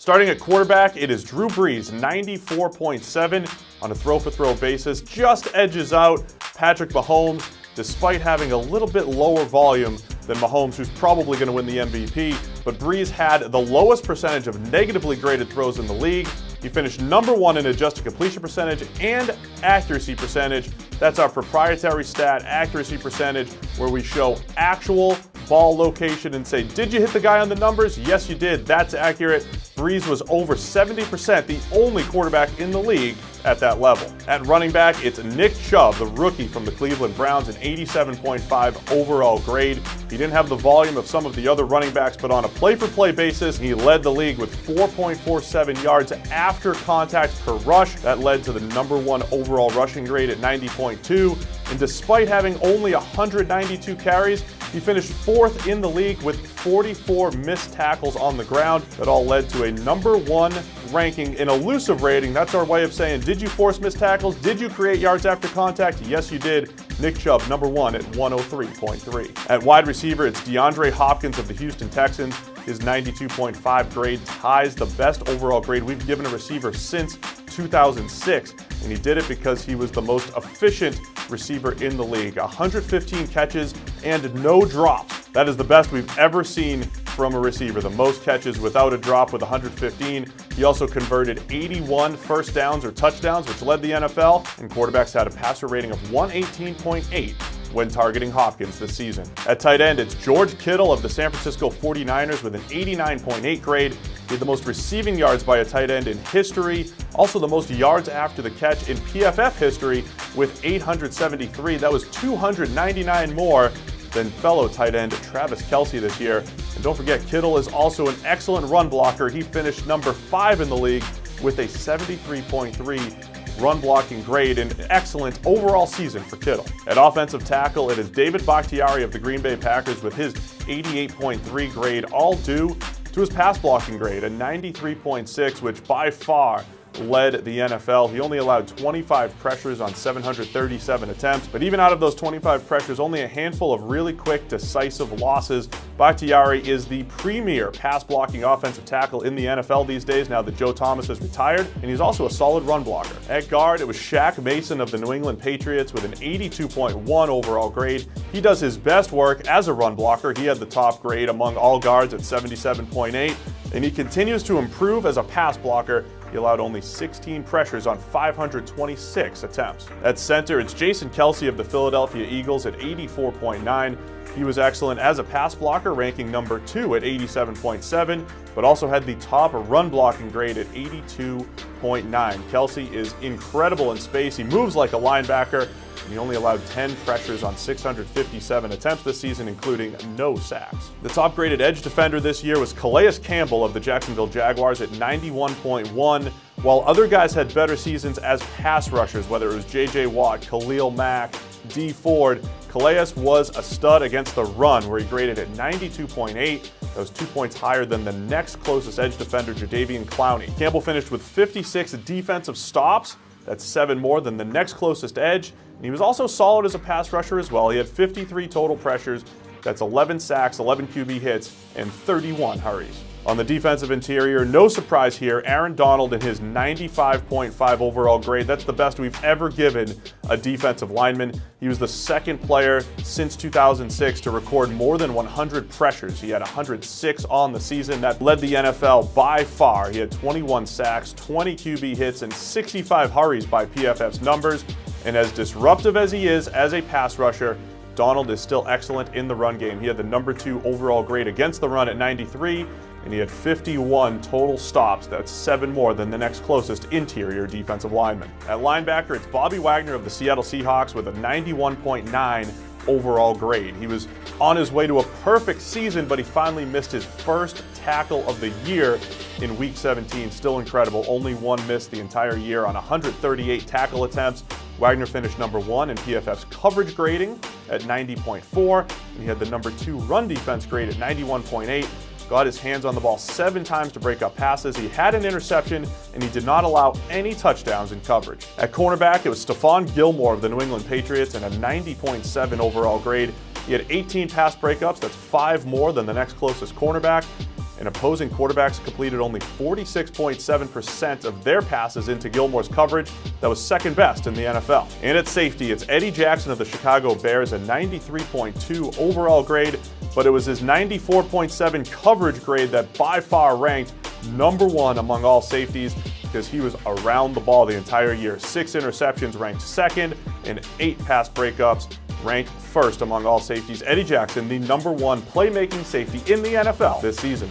Starting at quarterback, it is Drew Brees, 94.7 on a throw-for-throw basis. Just edges out Patrick Mahomes, despite having a little bit lower volume than Mahomes, who's probably going to win the MVP. But Brees had the lowest percentage of negatively graded throws in the league. He finished number 1 in adjusted completion percentage and accuracy percentage. That's our proprietary stat, accuracy percentage, where we show actual ball location and say, did you hit the guy on the numbers? Yes, you did. That's accurate. Brees was over 70%, the only quarterback in the league at that level. At running back, it's Nick Chubb, the rookie from the Cleveland Browns, an 87.5 overall grade. He didn't have the volume of some of the other running backs, but on a play-for-play basis, he led the league with 4.47 yards after contact per rush. That led to the number 1 overall rushing grade at 90.2. And despite having only 192 carries, he finished 4th in the league with 44 missed tackles on the ground. That all led to a number 1 ranking in elusive rating. That's our way of saying, did you force missed tackles? Did you create yards after contact? Yes, you did. Nick Chubb, number 1 at 103.3. At wide receiver, it's DeAndre Hopkins of the Houston Texans. His 92.5 grade ties the best overall grade we've given a receiver since 2006, and he did it because he was the most efficient receiver in the league. 115 catches and no drops. That is the best we've ever seen from a receiver. The most catches without a drop with 115. He also converted 81 first downs or touchdowns, which led the NFL, and quarterbacks had a passer rating of 118.8 when targeting Hopkins this season. At tight end, it's George Kittle of the San Francisco 49ers with an 89.8 grade. He had the most receiving yards by a tight end in history, also the most yards after the catch in PFF history with 873. That was 299 more than fellow tight end Travis Kelce this year. And don't forget, Kittle is also an excellent run blocker. He finished number 5 in the league with a 73.3 run blocking grade, an excellent overall season for Kittle. At offensive tackle, it is David Bakhtiari of the Green Bay Packers with his 88.3 grade, all due to his pass blocking grade, a 93.6, which by far led the NFL. He only allowed 25 pressures on 737 attempts, but even out of those 25 pressures, only a handful of really quick, decisive losses. Bakhtiari is the premier pass-blocking offensive tackle in the NFL these days, now that Joe Thomas has retired, and he's also a solid run blocker. At guard, it was Shaq Mason of the New England Patriots with an 82.1 overall grade. He does his best work as a run blocker. He had the top grade among all guards at 77.8, and he continues to improve as a pass blocker. He allowed only 16 pressures on 526 attempts. At center, it's Jason Kelce of the Philadelphia Eagles at 84.9. He was excellent as a pass blocker, ranking number 2 at 87.7, but also had the top run blocking grade at 82.9. Kelce is incredible in space. He moves like a linebacker. And he only allowed 10 pressures on 657 attempts this season, including no sacks. The top-graded edge defender this year was Calais Campbell of the Jacksonville Jaguars at 91.1, while other guys had better seasons as pass rushers, whether it was J.J. Watt, Khalil Mack, Dee Ford. Calais was a stud against the run, where he graded at 92.8. That was 2 points higher than the next closest edge defender, Jadeveon Clowney. Campbell finished with 56 defensive stops. That's 7 more than the next closest edge. And he was also solid as a pass rusher as well. He had 53 total pressures. That's 11 sacks, 11 QB hits, and 31 hurries. On the defensive interior, no surprise here, Aaron Donald and his 95.5 overall grade. That's the best we've ever given a defensive lineman. He was the second player since 2006 to record more than 100 pressures. He had 106 on the season. That led the NFL by far. He had 21 sacks, 20 QB hits, and 65 hurries by PFF's numbers. And as disruptive as he is as a pass rusher, Donald is still excellent in the run game. He had the number 2 overall grade against the run at 93, and he had 51 total stops. That's 7 more than the next closest interior defensive lineman. At linebacker, it's Bobby Wagner of the Seattle Seahawks with a 91.9 overall grade. He was on his way to a perfect season, but he finally missed his first tackle of the year in Week 17. Still incredible. Only 1 miss the entire year on 138 tackle attempts. Wagner finished number 1 in PFF's coverage grading at 90.4, and he had the number 2 run defense grade at 91.8. Got his hands on the ball 7 times to break up passes. He had an interception, and he did not allow any touchdowns in coverage. At cornerback, it was Stephon Gilmore of the New England Patriots and a 90.7 overall grade. He had 18 pass breakups. That's 5 more than the next closest cornerback. and opposing quarterbacks completed only 46.7% of their passes into Gilmore's coverage. That was second best in the NFL. And at safety, it's Eddie Jackson of the Chicago Bears, a 93.2 overall grade, but it was his 94.7 coverage grade that by far ranked #1 among all safeties, because he was around the ball the entire year. 6 interceptions, ranked second, and 8 pass breakups, ranked first among all safeties. Eddie Jackson, the #1 playmaking safety in the NFL this season.